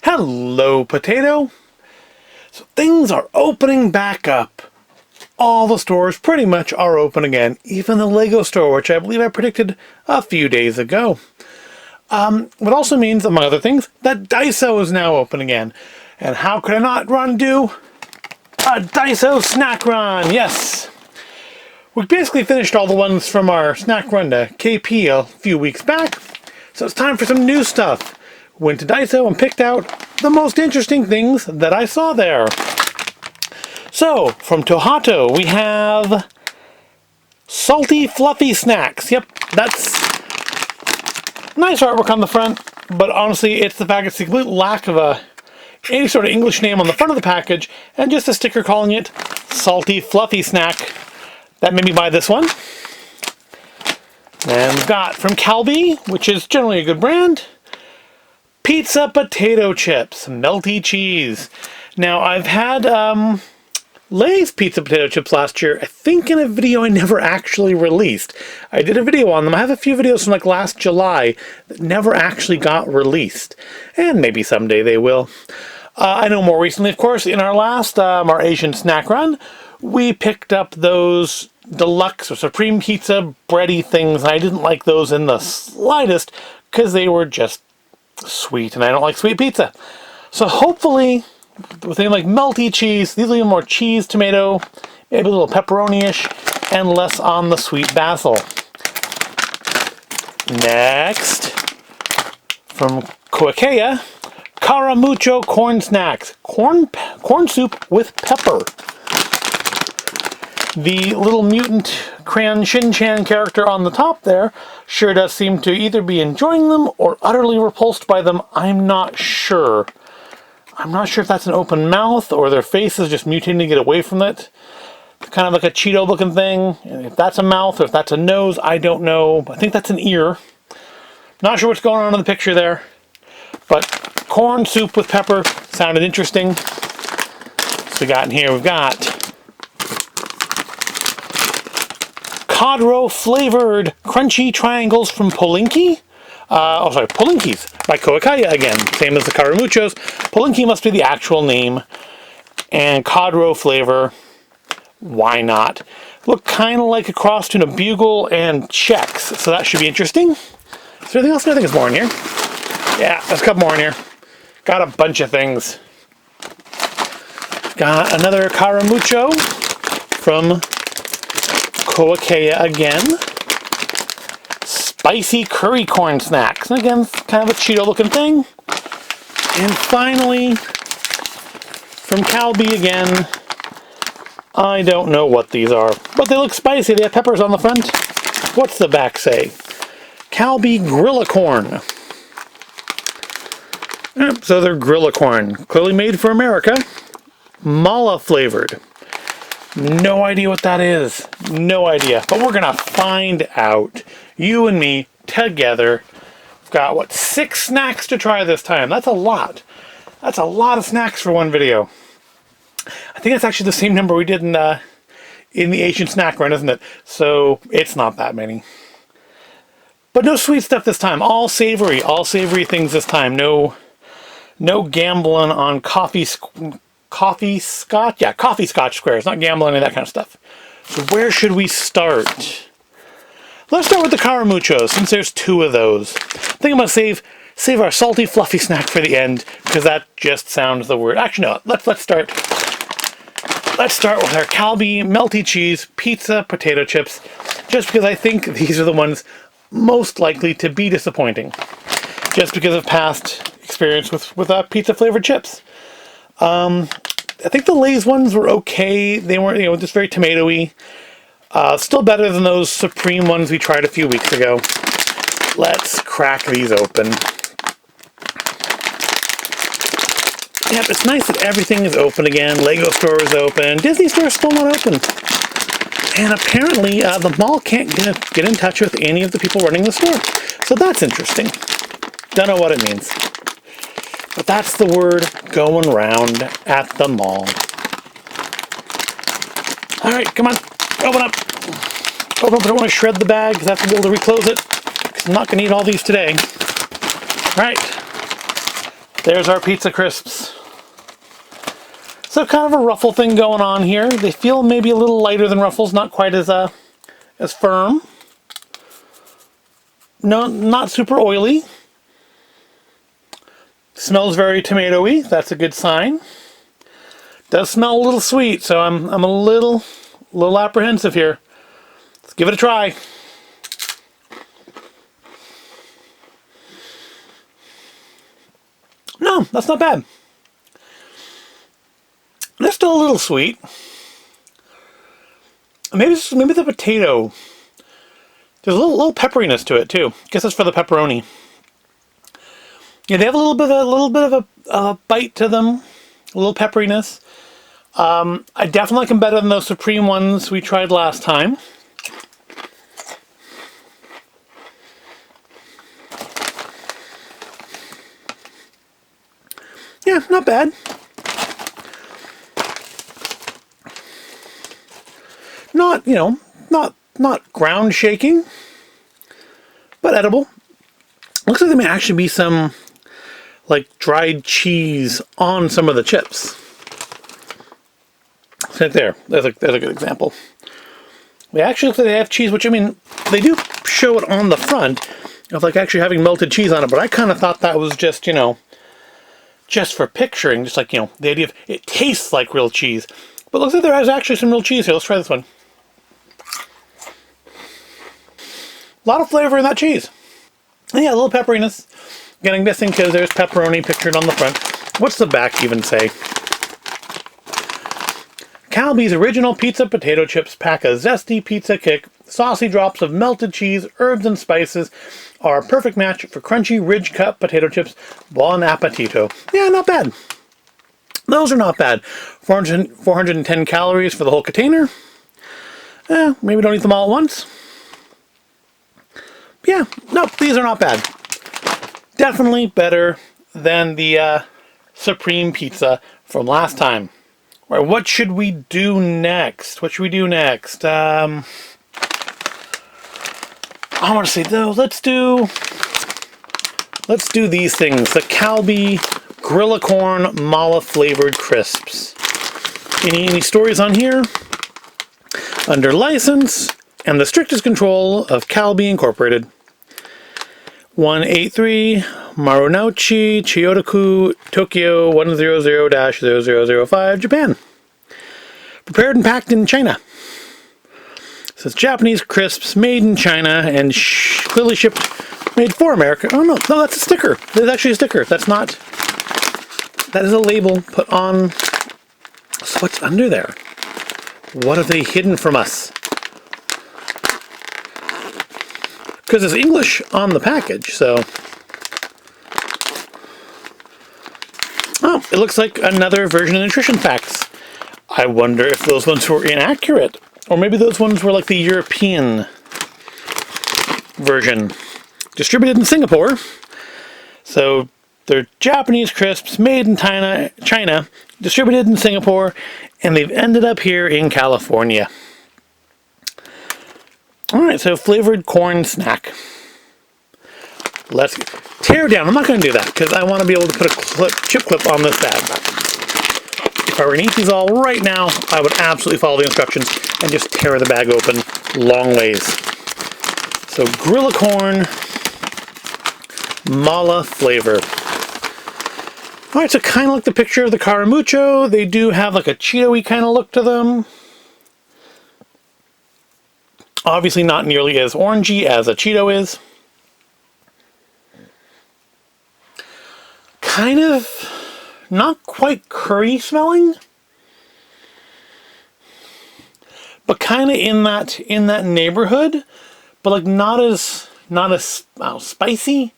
Hello, potato. So things are opening back up. All the stores pretty much are open again, even the Lego store, which I believe I predicted a few days ago. What also means, among other things, that Daiso is now open again. And how could I not do a Daiso Snack Run? Yes! We basically finished all the ones from our Snack Run to KP a few weeks back, so it's time for some new stuff. Went to Daiso and picked out the most interesting things that I saw there. So, from Tohato, we have salty, fluffy snacks. Yep, that's nice artwork on the front, but honestly, it's the fact it's the complete lack of any sort of English name on the front of the package, and just a sticker calling it salty, fluffy snack. That made me buy this one. And we've got from Calbee, which is generally a good brand, pizza potato chips, melty cheese. Now, I've had Lay's pizza potato chips last year, I think in a video I never actually released. I did a video on them. I have a few videos from like last July that never actually got released. And maybe someday they will. I know more recently, of course, in our last, our Asian snack run, we picked up those deluxe or supreme pizza bready things, and I didn't like those in the slightest because they were just sweet, and I don't like sweet pizza. So hopefully, with anything like melty cheese, these will be more cheese, tomato, maybe a little pepperoni-ish, and less on the sweet basil. Next, from Koikea, Caramucho corn snacks. Corn soup with pepper. The little mutant crayon Shin-chan character on the top there sure does seem to either be enjoying them or utterly repulsed by them. I'm not sure. I'm not sure if that's an open mouth or their face is just mutating to get away from it. Kind of like a Cheeto looking thing. And if that's a mouth or if that's a nose, I don't know. I think that's an ear. Not sure what's going on in the picture there. But corn soup with pepper sounded interesting. So we got in here, we've got Codro flavored crunchy triangles from Polinki. Polinkis by Koikaya again. Same as the Caramuchos. Polinki must be the actual name. And Codro flavor. Why not? Look kind of like a cross between a Bugle and Chex. So that should be interesting. Is there anything else? I think there's more in here. Yeah, there's a couple more in here. Got a bunch of things. Got another Caramucho from Koikea again. Spicy curry corn snacks. And again, kind of a Cheeto looking thing. And finally, from Calbee again. I don't know what these are, but they look spicy. They have peppers on the front. What's the back say? Calbee Grillacorn. So they're Grillacorn. Clearly made for America. Mala flavored. No idea what that is. No idea. But we're going to find out. You and me together. We've got, what, 6 snacks to try this time. That's a lot. That's a lot of snacks for one video. I think that's actually the same number we did in the Asian snack run, isn't it? So it's not that many. But no sweet stuff this time. All savory things this time. No gambling on coffee scotch. Yeah, coffee scotch squares. Not gambling any of that kind of stuff. So where should we start? Let's start with the Caramuchos, since there's 2 of those. I think I'm gonna save our salty, fluffy snack for the end, because that just sounds the word. Actually, no. Let's start. Let's start with our Calbee melty cheese pizza potato chips, just because I think these are the ones most likely to be disappointing, just because of past experience with pizza flavored chips. I think the Lay's ones were okay. They weren't, just very tomatoey. Still better than those supreme ones we tried a few weeks ago. Let's crack these open. Yep, it's nice that everything is open again. Lego store is open. Disney store is still not open. And apparently, the mall can't get in touch with any of the people running the store. So that's interesting. Don't know what it means. But that's the word going round at the mall. Alright, come on. Open up. Open up. I don't want to shred the bag because I have to be able to reclose it. Because I'm not going to eat all these today. Alright. There's our pizza crisps. So kind of a ruffle thing going on here. They feel maybe a little lighter than Ruffles, not quite as firm. No, not super oily. Smells very tomatoey. That's a good sign. Does smell a little sweet, so I'm a little apprehensive here. Let's give it a try. No, that's not bad. They're still a little sweet. Maybe the potato. There's a little pepperiness to it too. I guess that's for the pepperoni. Yeah, they have a little bit of a bite to them, a little pepperiness. I definitely like them better than those Supreme ones we tried last time. Yeah, not bad. Not, not ground shaking, but edible. Looks like there may actually be some, like, dried cheese on some of the chips. Right there. There's a good example. They actually look like they have cheese, which, I mean, they do show it on the front of, like, actually having melted cheese on it, but I kind of thought that was just, just for picturing, just like, the idea of it tastes like real cheese. But it looks like there is actually some real cheese here. Let's try this one. A lot of flavor in that cheese. And yeah, a little pepperiness. Again, I'm guessing because there's pepperoni pictured on the front. What's the back even say? Calbee's original pizza potato chips pack a zesty pizza kick. Saucy drops of melted cheese, herbs, and spices are a perfect match for crunchy, ridge-cut potato chips. Buon appetito. Yeah, not bad. Those are not bad. 410 calories for the whole container. Maybe don't eat them all at once. Yeah, no, these are not bad. Definitely better than the Supreme Pizza from last time. All right, what should we do next? I want to say those. Let's do these things. The Calbee Grillacorn Mala flavored crisps. Any stories on here? Under license and the strictest control of Calbee Incorporated. 183 Marunouchi, Chiyotaku, Tokyo 100-0005, Japan. Prepared and packed in China. It says Japanese crisps made in China and clearly shipped, made for America. Oh no, that's a sticker. There's actually a sticker. That is a label put on. So what's under there? What have they hidden from us? Because there's English on the package, so. Oh, it looks like another version of nutrition facts. I wonder if those ones were inaccurate. Or maybe those ones were like the European version. Distributed in Singapore. So they're Japanese crisps made in China, distributed in Singapore, and they've ended up here in California. Alright, so flavored corn snack. Let's tear down. I'm not going to do that because I want to be able to put a chip clip on this bad. If I were to eat these all right now, I would absolutely follow the instructions and just tear the bag open long ways. So Grillacorn Mala flavor. Alright, so kind of like the picture of the Caramucho. They do have like a Cheeto-y kind of look to them. Obviously not nearly as orangey as a Cheeto is. Kind of not quite curry smelling, but kind of in that neighborhood, but like not as spicy.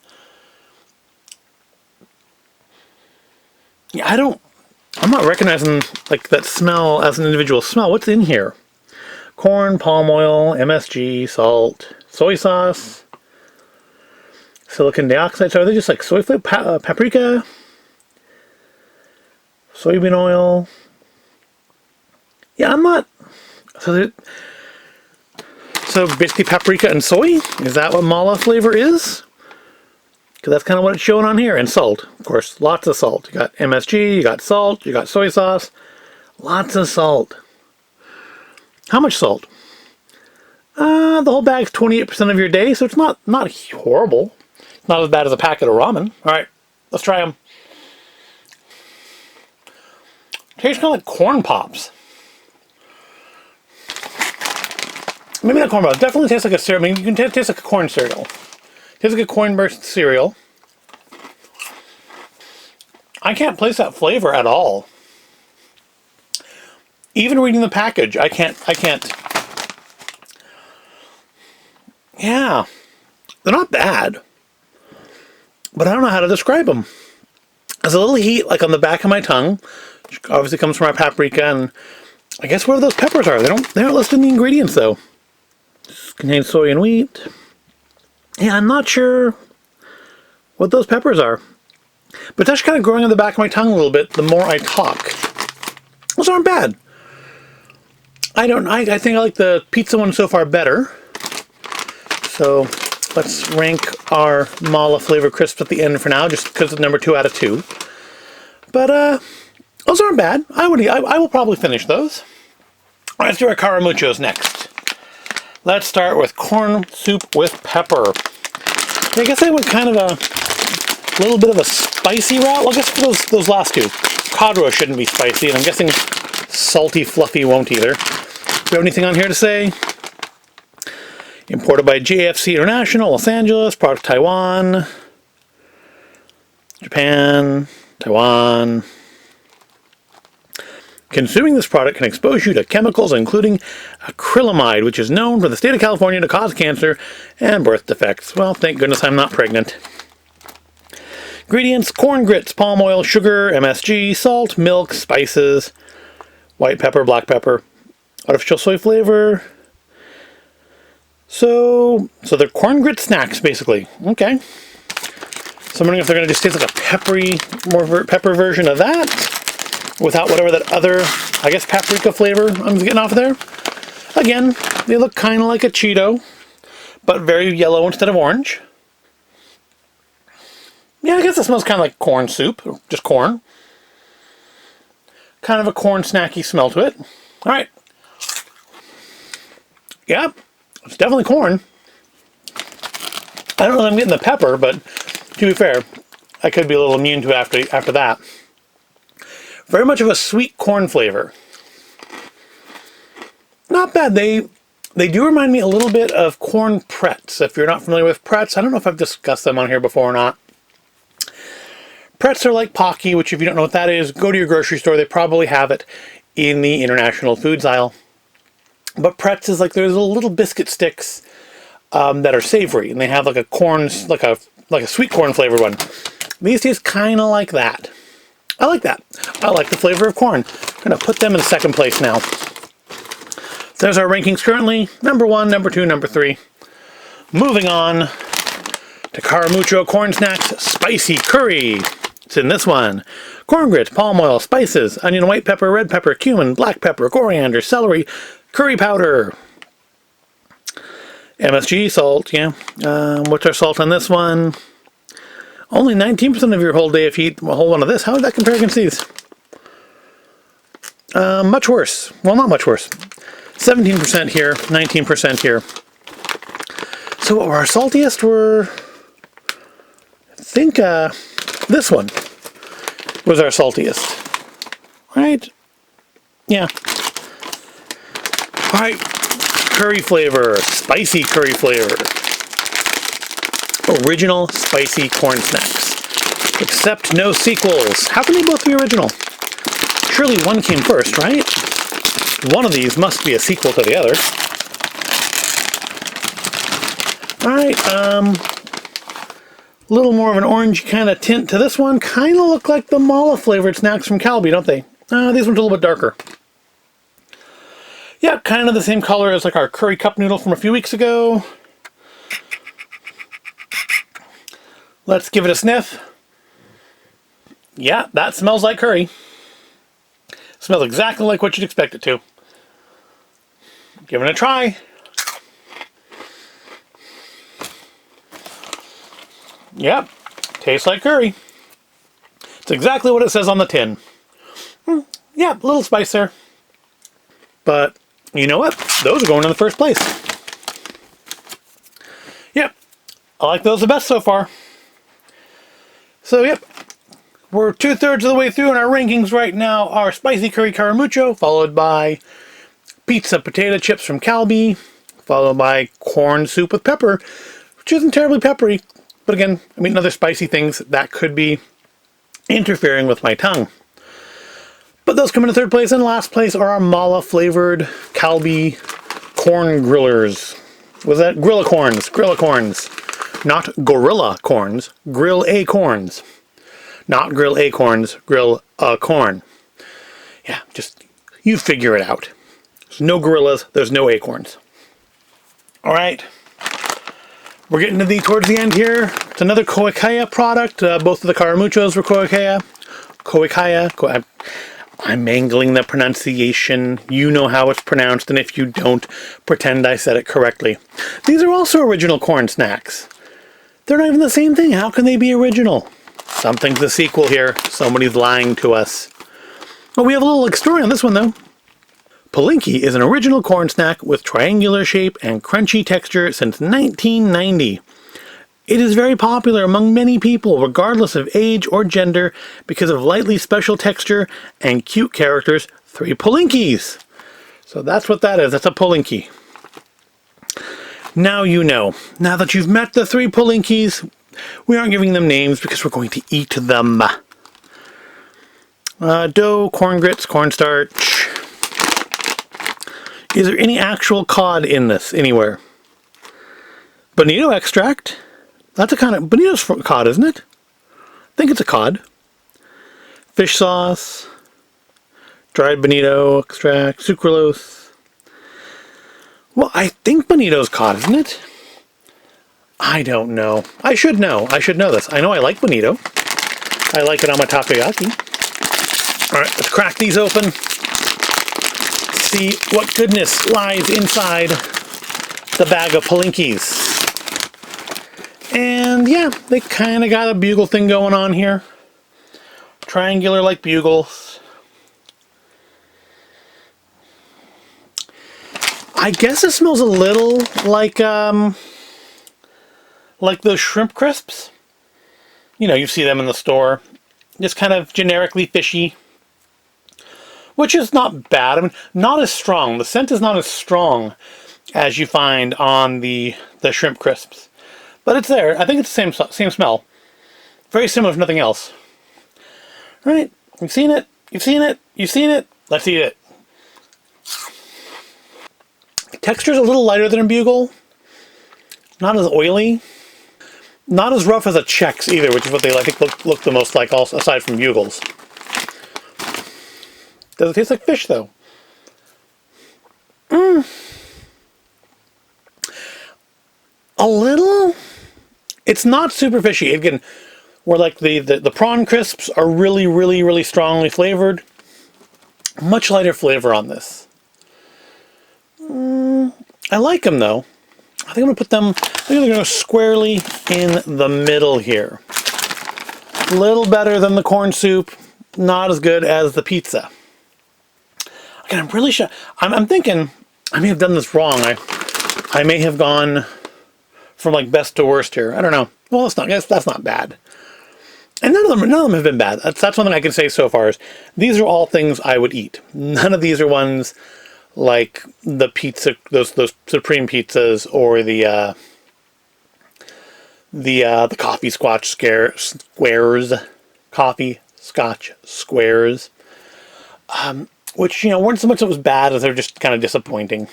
Yeah, I'm not recognizing like that smell as an individual smell. What's in here? Corn, palm oil, MSG, salt, soy sauce, silicon dioxide. So are they just like soy flavor, paprika, soybean oil? Yeah, I'm not. So basically paprika and soy? Is that what mala flavor is? Because that's kind of what it's showing on here. And salt, of course, lots of salt. You got MSG, you got salt, you got soy sauce. Lots of salt. How much salt? The whole bag's 28% of your day, so it's not horrible. It's not as bad as a packet of ramen. All right, let's try them. Tastes kind of like corn pops. Maybe not corn pops. Definitely tastes like a cereal. I mean, you can taste like a corn cereal. Tastes like a corn burst cereal. I can't place that flavor at all. Even reading the package, I can't. Yeah, they're not bad, but I don't know how to describe them. There's a little heat like on the back of my tongue, which obviously comes from our paprika, and I guess where those peppers are. They aren't listed in the ingredients though. This contains soy and wheat. Yeah, I'm not sure what those peppers are, but it's actually kind of growing on the back of my tongue a little bit the more I talk. Those aren't bad. I think I like the pizza one so far better. So let's rank our mala flavor crisps at the end for now, just because it's number 2 out of 2. But those aren't bad. I will probably finish those. All right, let's do our caramuchos next. Let's start with corn soup with pepper. I guess I went kind of a little bit of a spicy route. Well, I guess for those last two, cod roe shouldn't be spicy, and I'm guessing salty fluffy won't either. Do you have anything on here to say? Imported by JFC International, Los Angeles, product Taiwan, Japan, Taiwan. Consuming this product can expose you to chemicals including acrylamide, which is known for the state of California to cause cancer and birth defects. Well, thank goodness I'm not pregnant. Ingredients: corn grits, palm oil, sugar, MSG, salt, milk, spices, white pepper, black pepper, artificial soy flavor. So they're corn grit snacks, basically. Okay. So I'm wondering if they're going to just taste like a more pepper version of that, without whatever that other, I guess, paprika flavor I'm getting off of there. Again, they look kind of like a Cheeto, but very yellow instead of orange. Yeah, I guess it smells kind of like corn soup, just corn. Kind of a corn snacky smell to it. All right. Yeah. It's definitely corn. I don't know if I'm getting the pepper, but to be fair, I could be a little immune to it after that. Very much of a sweet corn flavor. Not bad. They do remind me a little bit of corn pretz. If you're not familiar with pretz, I don't know if I've discussed them on here before or not. Pretz are like Pocky, which if you don't know what that is, go to your grocery store. They probably have it in the international foods aisle. But pretz is like there's little biscuit sticks that are savory, and they have like a corn, like a sweet corn flavored one. These taste kind of like that. I like that. I like the flavor of corn. I'm gonna put them in second place now. So there's our rankings currently: number 1, number 2, number 3. Moving on to Caramucho Corn Snacks Spicy Curry. It's in this one. Corn grits, palm oil, spices, onion, white pepper, red pepper, cumin, black pepper, coriander, celery, curry powder, MSG, salt, yeah. What's our salt on this one? Only 19% of your whole day if you eat a whole one of this. How did that compare against these? Much worse. Well, not much worse. 17% here, 19% here. So what were our saltiest? I think this one was our saltiest. Right? Yeah. Alright, curry flavor, spicy curry flavor. Original spicy corn snacks. Except no sequels. How can they both be original? Surely one came first, right? One of these must be a sequel to the other. Alright, a little more of an orange kind of tint to this one. Kind of look like the mala flavored snacks from Calbee, don't they? These ones are a little bit darker. Yeah, kind of the same color as like our curry cup noodle from a few weeks ago. Let's give it a sniff. Yeah, that smells like curry. Smells exactly like what you'd expect it to. Give it a try. Yep, Tastes like curry. It's exactly what it says on the tin. Yeah, a little spice there. But you know what? Those are going in the first place. Yep. I like those the best so far. So, yep. We're 2/3 of the way through in our rankings right now. Our spicy curry caramucho, followed by pizza potato chips from Calbee, followed by corn soup with pepper, which isn't terribly peppery. But again, I'm eating other spicy things that could be interfering with my tongue. But those come in third place. And last place are our mala flavored Calbee corn grillers. Was that Grilla corns? Grilla corns. Not gorilla corns. Grill acorns. Not grill acorns. Grill a corn. Yeah, just you figure it out. There's no gorillas. There's no acorns. All right. We're getting to towards the end here. It's another Koikaya product. Both of the caramuchos were Koikaya. I'm mangling the pronunciation. You know how it's pronounced, and if you don't, pretend I said it correctly. These are also original corn snacks. They're not even the same thing. How can they be original? Something's a sequel here. Somebody's lying to us. Well, we have a little story on this one, though. Palinki is an original corn snack with triangular shape and crunchy texture since 1990. It is very popular among many people, regardless of age or gender, because of lightly special texture and cute characters, 3 Palinkis. So that's what that is. That's a Palinki. Now you know. Now that you've met the 3 Palinkis, we aren't giving them names because we're going to eat them. Dough, corn grits, cornstarch. Is there any actual cod in this anywhere? Bonito extract. That's a kind of bonito's cod, isn't it? I think it's a cod. Fish sauce. Dried bonito extract. Sucralose. Well, I think bonito's cod, isn't it? I don't know. I should know. I should know this. I know I like bonito. I like it on my takoyaki. All right, let's crack these open. See what goodness lies inside the bag of Palinkis. And yeah, they kind of got a bugle thing going on here. Triangular like bugles. I guess it smells a little like those shrimp crisps. You know, you see them in the store. Just kind of generically fishy. Which is not bad. I mean, not as strong. The scent is not as strong as you find on the shrimp crisps. But it's there. I think it's the same smell. Very similar to nothing else. All right. You've seen it. You've seen it. You've seen it. Let's eat it. The texture's a little lighter than a bugle. Not as oily. Not as rough as a Chex either, which is what they I think look the most like, also, aside from bugles. Does it taste like fish, though? A little. It's not super fishy. Again, where like the prawn crisps are really, really, really strongly flavored. Much lighter flavor on this. I like them, though. I think I'm going to put them, I think they're going to go squarely in the middle here. A little better than the corn soup. Not as good as the pizza. Again, I'm really sure. I'm thinking I may have done this wrong. I may have gone from like best to worst here. I don't know. Well, that's not bad. And none of them have been bad. That's one thing I can say so far is these are all things I would eat. None of these are ones like the pizza, those supreme pizzas, or the coffee scotch squares, coffee scotch squares, which, you know, weren't so much that was bad as they're just kind of disappointing.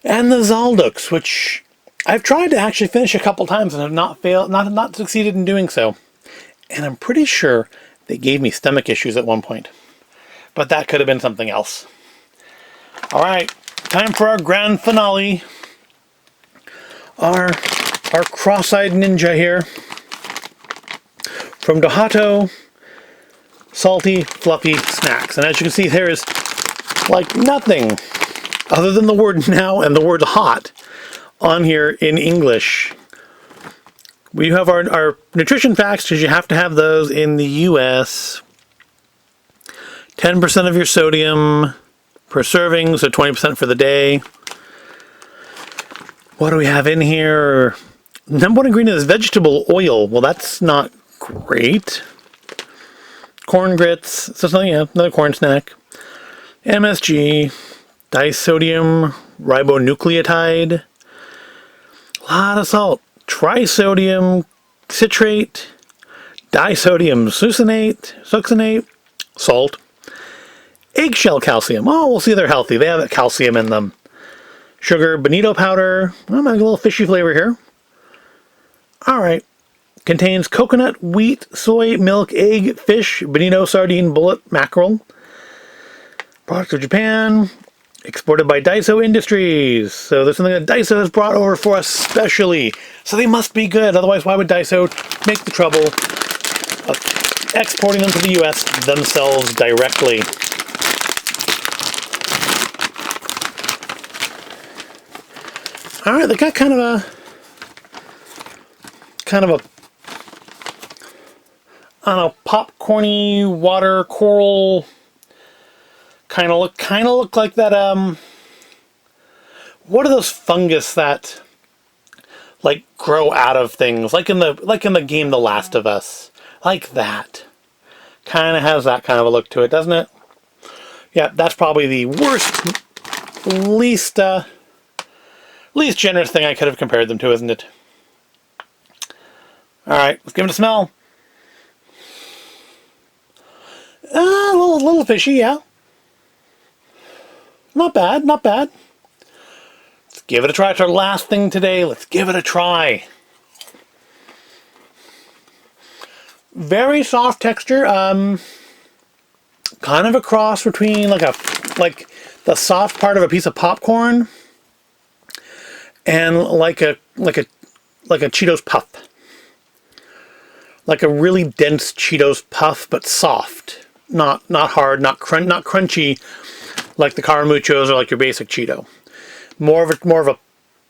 And the Zalduks, which I've tried to actually finish a couple times and have not succeeded in doing so. And I'm pretty sure they gave me stomach issues at one point. But that could have been something else. All right, time for our grand finale. Our cross-eyed ninja here. From Dohato, salty, fluffy snacks. And as you can see, there is like nothing other than the word now and the word hot on here in English. We have our nutrition facts, because you have to have those in the US. 10% of your sodium per serving, so 20% for the day. What do we have in here? Number one ingredient is vegetable oil. Well, that's not great. Corn grits, so something, yeah, another corn snack. MSG, disodium ribonucleotide, a lot of salt, trisodium citrate, disodium succinate, salt, eggshell calcium. Oh, we'll see they're healthy. They have calcium in them. Sugar, bonito powder. Oh, a little fishy flavor here. All right. Contains coconut, wheat, soy, milk, egg, fish, bonito, sardine, bullet, mackerel. Product of Japan. Exported by Daiso Industries. So there's something that Daiso has brought over for us specially. So they must be good. Otherwise, why would Daiso make the trouble of exporting them to the US themselves directly? Alright, they got kind of a I don't know, popcorny water coral kind of look like that. What are those fungus that like grow out of things, like in the game The Last of Us, like that? Kind of has that kind of a look to it, doesn't it? Yeah, that's probably the worst, least generous thing I could have compared them to, isn't it? All right, let's give it a smell. A little fishy, yeah. Not bad, not bad. Let's give it a try. It's our last thing today. Let's give it a try. Very soft texture. Kind of a cross between like the soft part of a piece of popcorn and like a Cheetos puff. Like a really dense Cheetos puff, but soft. Not hard, not crunchy like the Caramuchos or like your basic Cheeto. More of a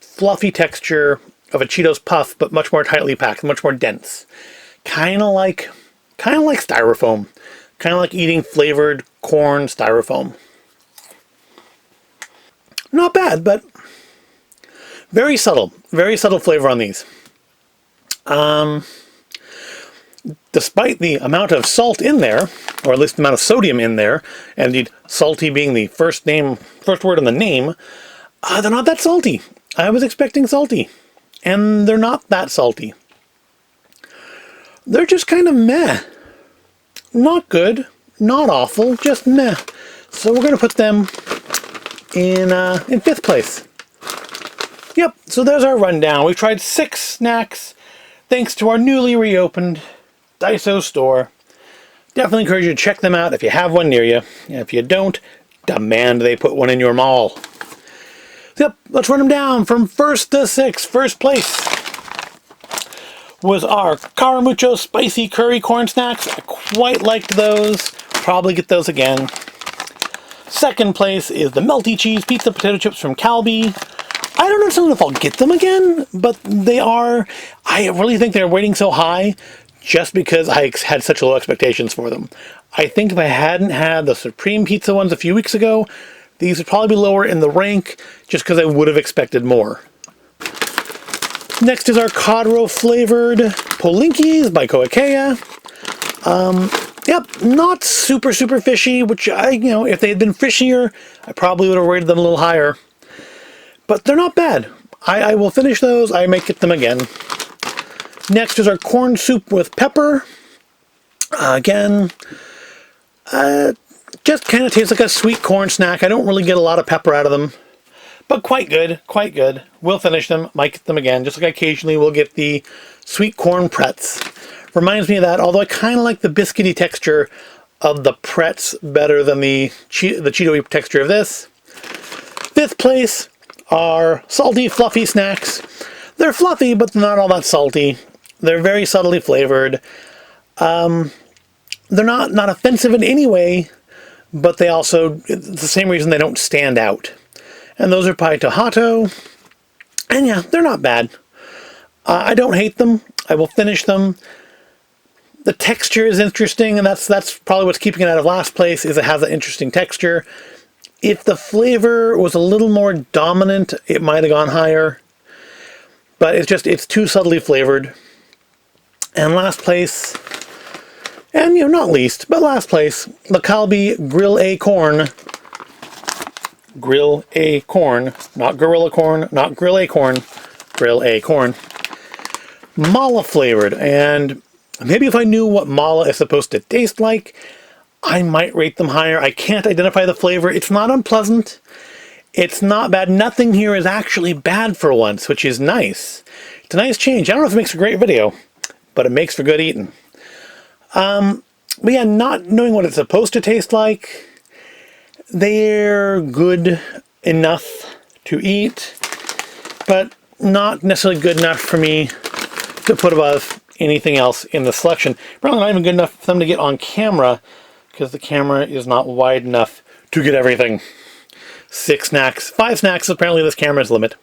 fluffy texture of a Cheetos puff, but much more tightly packed, much more dense. Kind of like styrofoam. Kind of like eating flavored corn styrofoam. Not bad, but very subtle flavor on these. Despite the amount of salt in there, or at least the amount of sodium in there, and indeed salty being the first word in the name, they're not that salty. I was expecting salty, and they're not that salty. They're just kind of meh. Not good, not awful, just meh. So we're going to put them in 5th place. Yep, so there's our rundown. We've tried 6 snacks thanks to our newly reopened Daiso store. Definitely encourage you to check them out if you have one near you. And if you don't, demand they put one in your mall. Yep, let's run them down from 1st to 6th. First place was our Caramucho Spicy Curry Corn Snacks. I quite liked those. Probably get those again. 2nd place is the Melty Cheese Pizza Potato Chips from Calbee. I don't know if I'll get them again, but I really think they're rating so high just because I had such low expectations for them. I think if I hadn't had the Supreme Pizza ones a few weeks ago, these would probably be lower in the rank just because I would have expected more. Next is our cod roe flavored Polinkis by Koikea. Yep, not super fishy, which if they had been fishier, I probably would have rated them a little higher. But they're not bad. I will finish those. I may get them again. Next is our corn soup with pepper. Again, just kind of tastes like a sweet corn snack. I don't really get a lot of pepper out of them. But quite good, quite good. We'll finish them, might get them again. Just like occasionally we'll get the sweet corn pretz. Reminds me of that, although I kind of like the biscuity texture of the pretz better than the Cheeto-y texture of this. 5th place are salty, fluffy snacks. They're fluffy, but they're not all that salty. They're very subtly flavored. They're not offensive in any way, but they also, it's the same reason they don't stand out. And those are by Tohato. And yeah, they're not bad. I don't hate them. I will finish them. The texture is interesting, and that's probably what's keeping it out of last place, is it has an interesting texture. If the flavor was a little more dominant, it might have gone higher. But it's too subtly flavored. And last place, and not least, but last place, the Calbee Grill Acorn. Grill Acorn, not Gorilla Corn, not Grill Acorn, Grill Acorn. Mala flavored, and maybe if I knew what mala is supposed to taste like, I might rate them higher. I can't identify the flavor. It's not unpleasant. It's not bad. Nothing here is actually bad for once, which is nice. It's a nice change. I don't know if it makes a great video, but it makes for good eating. But yeah, not knowing what it's supposed to taste like, they're good enough to eat, but not necessarily good enough for me to put above anything else in the selection. Probably not even good enough for them to get on camera, because the camera is not wide enough to get everything. 6 snacks, 5 snacks, apparently this camera's limit.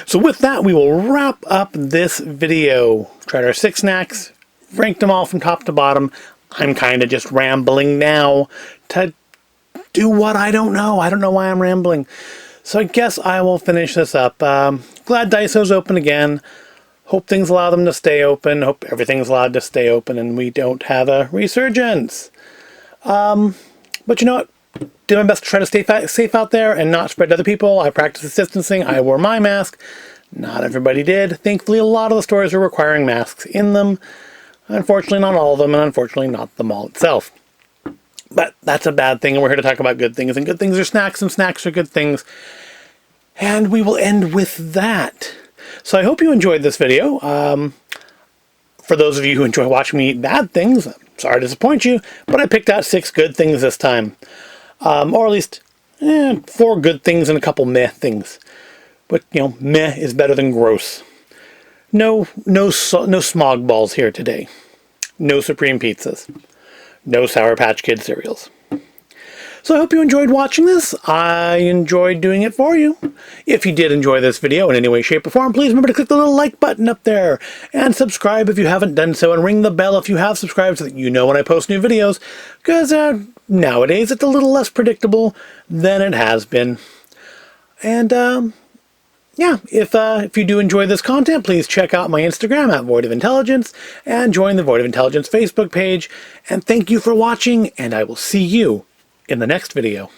So with that, we will wrap up this video. Tried our 6 snacks, ranked them all from top to bottom. I'm kind of just rambling now to do what I don't know. I don't know why I'm rambling. So I guess I will finish this up. Glad Daiso's open again. Hope things allow them to stay open. Hope everything's allowed to stay open and we don't have a resurgence. But you know what? Did my best to try to stay safe out there and not spread to other people. I practiced distancing. I wore my mask. Not everybody did. Thankfully, a lot of the stores are requiring masks in them. Unfortunately, not all of them, and unfortunately, not the mall itself. But that's a bad thing, and we're here to talk about good things. And good things are snacks, and snacks are good things. And we will end with that. So I hope you enjoyed this video. For those of you who enjoy watching me eat bad things, I'm sorry to disappoint you, but I picked out 6 good things this time. Or at least 4 good things and a couple meh things. But, meh is better than gross. No smog balls here today. No Supreme pizzas. No Sour Patch Kid cereals. So I hope you enjoyed watching this. I enjoyed doing it for you. If you did enjoy this video in any way, shape, or form, please remember to click the little like button up there. And subscribe if you haven't done so. And ring the bell if you have subscribed so that you know when I post new videos. Because nowadays it's a little less predictable than it has been. And yeah, if you do enjoy this content, please check out my Instagram at Void of Intelligence. And join the Void of Intelligence Facebook page. And thank you for watching. And I will see you in the next video.